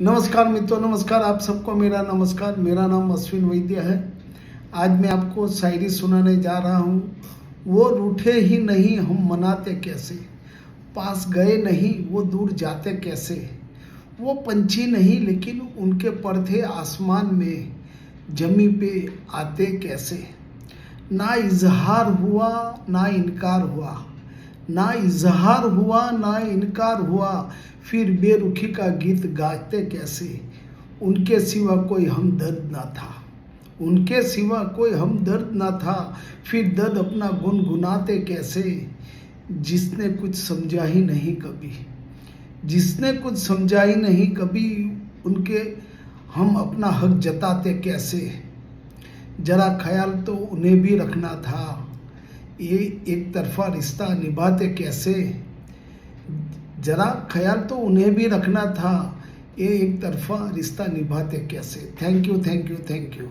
नमस्कार मित्रों, नमस्कार। आप सबको मेरा नमस्कार। मेरा नाम अश्विन वैद्य है। आज मैं आपको शायरी सुनाने जा रहा हूँ। वो रूठे ही नहीं हम मनाते कैसे, पास गए नहीं वो दूर जाते कैसे। वो पंछी नहीं लेकिन उनके पर थे आसमान में, जमी पे आते कैसे। ना इजहार हुआ ना इनकार हुआ, ना इजहार हुआ ना इनकार हुआ, फिर बेरुखी का गीत गाते कैसे। उनके सिवा कोई हमदर्द ना था, उनके सिवा कोई हमदर्द ना था, फिर दर्द अपना गुनगुनाते कैसे। जिसने कुछ समझा ही नहीं कभी, जिसने कुछ समझा ही नहीं कभी, उनके हम अपना हक जताते कैसे। जरा ख्याल तो उन्हें भी रखना था, ये एक तरफा रिश्ता निभाते कैसे। जरा ख्याल तो उन्हें भी रखना था, ये एक तरफा रिश्ता निभाते कैसे। Thank you, thank you, thank you.